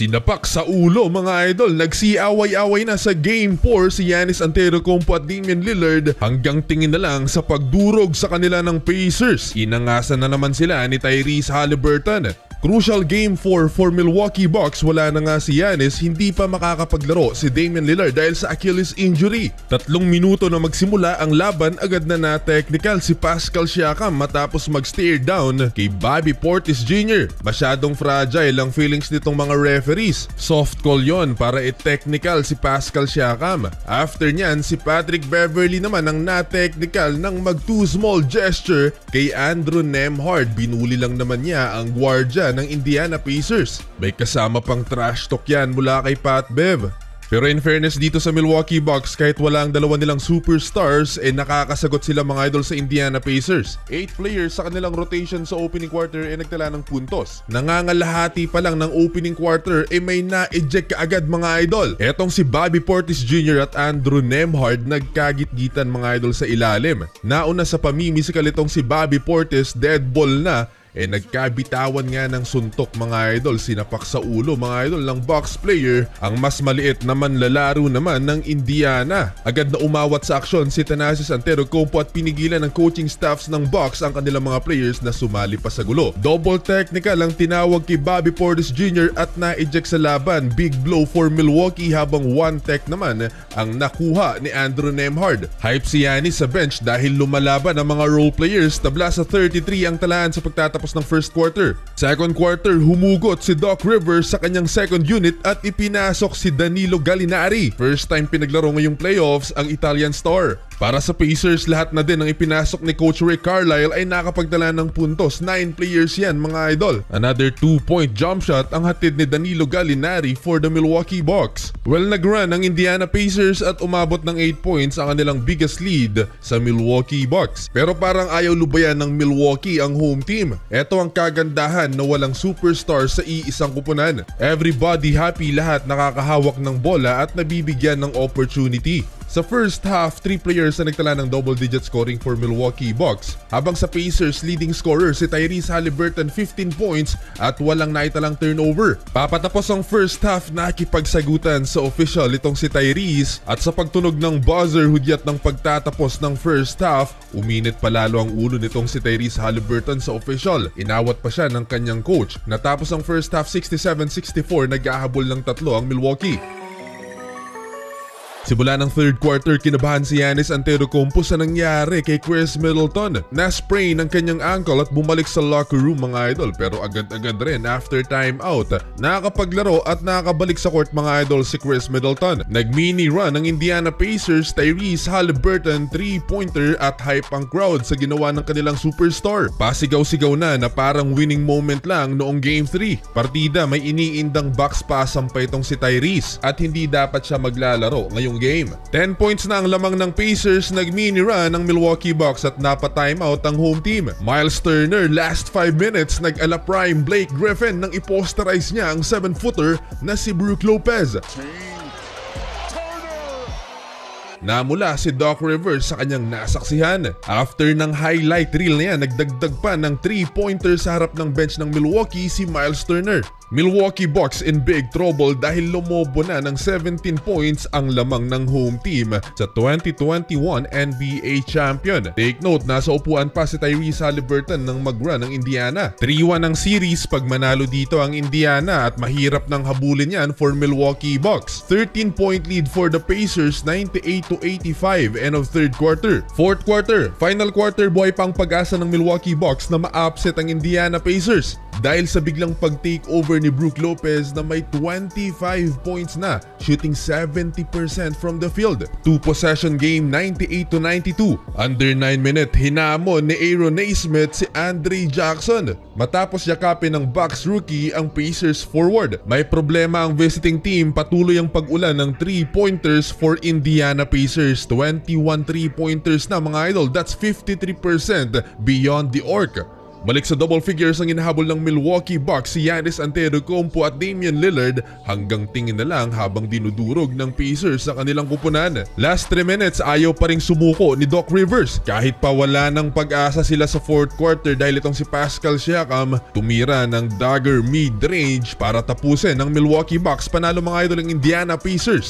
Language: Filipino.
Sinapak sa ulo mga idol, nagsiaway-away na sa Game 4 si Giannis Antetokounmpo at Damian Lillard hanggang tingin na lang sa pagdurog sa kanila ng Pacers. Inangasan na naman sila ni Tyrese Haliburton. Crucial Game 4 for Milwaukee Bucks, wala na nga si Giannis, hindi pa makakapaglaro si Damian Lillard dahil sa Achilles injury. 3 minuto na magsimula ang laban, agad na technical si Pascal Siakam matapos mag-stare down kay Bobby Portis Jr. Masyadong fragile ang feelings nitong mga referees. Soft call yon para i-technical si Pascal Siakam. After nyan, si Patrick Beverley naman ang na-technical ng mag-too small gesture kay Andrew Nembhard. Binuli lang naman niya ang guardia ng Indiana Pacers. May kasama pang trash talk yan mula kay Pat Bev. Pero in fairness dito sa Milwaukee Bucks, kahit wala ang dalawa nilang superstars, nakakasagot sila mga idol sa Indiana Pacers. 8 players sa kanilang rotation sa opening quarter nagtala ng puntos. Nangangalahati pa lang ng opening quarter may na-eject kaagad mga idol. Etong si Bobby Portis Jr. at Andrew Nembhard nagkagit-gitan mga idol sa ilalim. Nauna sa pamimisikal itong si Bobby Portis, dead ball na, nagkabitawan nga ng suntok mga idol, sinapak sa ulo mga idol ng Bucks player ang mas maliit na manlalaro naman ng Indiana. Agad na umawat sa aksyon si Thanasis Antetokounmpo at pinigilan ng coaching staffs ng Bucks ang kanilang mga players na sumali pa sa gulo. Double technical ang tinawag kay Bobby Portis Jr. at na-eject sa laban. Big blow for Milwaukee habang 1 tech naman ang nakuha ni Andrew Nembhard. Hype si Giannis sa bench dahil lumalaban ang mga role players. Tabla sa 33 ang talaan sa pagtatapos ng first quarter. Second quarter, humugot si Doc Rivers sa kanyang second unit at ipinasok si Danilo Gallinari. First time pinaglaro ngayong playoffs ang Italian star. Para sa Pacers, lahat na din ang ipinasok ni Coach Rick Carlisle ay nakapagdala ng puntos. 9 players yan mga idol. Another 2-point jump shot ang hatid ni Danilo Gallinari for the Milwaukee Bucks. Well, nag-run ang Indiana Pacers at umabot ng 8 points ang kanilang biggest lead sa Milwaukee Bucks. Pero parang ayaw lubayan ng Milwaukee ang home team. Ito ang kagandahan na walang superstar sa iisang kupunan. Everybody happy, lahat nakakahawak ng bola at nabibigyan ng opportunity. Sa first half, 3 players na nagtala ng double-digit scoring for Milwaukee Bucks. Habang sa Pacers, leading scorer si Tyrese Haliburton 15 points at walang naitalang turnover. Papatapos ang first half, nakikipagsagutan sa official itong si Tyrese at sa pagtunog ng buzzer hudyat ng pagtatapos ng first half, uminit palalo ang ulo nitong si Tyrese Haliburton sa official. Inawat pa siya ng kanyang coach. Natapos ang first half 67-64, nag-ahabol ng 3 ang Milwaukee. Simula ng third quarter, kinabahan si Giannis Antetokounmpo sa nangyari kay Chris Middleton. Na-sprain ang kanyang ankle at bumalik sa locker room mga idol, pero agad-agad rin after timeout nakakapaglaro at nakakabalik sa court mga idol si Chris Middleton. Nag-mini run ang Indiana Pacers, Tyrese Haliburton 3-pointer at hype ang crowd sa ginawa ng kanilang superstar. Pasigaw-sigaw na parang winning moment lang noong Game 3. Partida may iniindang box pass pa itong si Tyrese at hindi dapat siya maglalaro ngayong game. 10 points na ang lamang ng Pacers, nag-mini run ang Milwaukee Bucks at napa-timeout ang home team. Miles Turner, last 5 minutes, nag-ala prime Blake Griffin nang i-posterize niya ang 7-footer na si Brook Lopez. Namula si Doc Rivers sa kanyang nasaksihan. After ng highlight reel niya, nagdagdag pa ng 3-pointer sa harap ng bench ng Milwaukee si Miles Turner. Milwaukee Bucks in big trouble dahil lumobo na ng 17 points ang lamang ng home team sa 2021 NBA champion. Take note, nasa upuan pa si Tyrese Haliburton nang mag-run ng Indiana. 3-1 ang series pag manalo dito ang Indiana at mahirap nang habulin yan for Milwaukee Bucks. 13-point lead for the Pacers, 98-85 end of third quarter. Fourth quarter, final quarter, buhay pang pag-asa ng Milwaukee Bucks na ma-upset ang Indiana Pacers dahil sa biglang pag-take over ni Brook Lopez na may 25 points na, shooting 70% from the field. 2-possession game, 98-92. Under 9 minute, hinamon ni Aaron Naismith si Andre Jackson. Matapos yakapin ng Bucks rookie ang Pacers forward. May problema ang visiting team, patuloy ang pag-ulan ng 3-pointers for Indiana Pacers. 21 3-pointers na mga idol, that's 53% beyond the arc. Balik sa double figures ang hinahabol ng Milwaukee Bucks si Giannis Antetokounmpo at Damian Lillard hanggang tingin na lang habang dinudurog ng Pacers sa kanilang kupunan. Last 3 minutes ayaw pa ring sumuko ni Doc Rivers kahit pa wala ng pag-asa sila sa fourth quarter dahil itong si Pascal Siakam tumira ng dagger mid-range para tapusin ng Milwaukee Bucks. Panalo mga idol ng Indiana Pacers.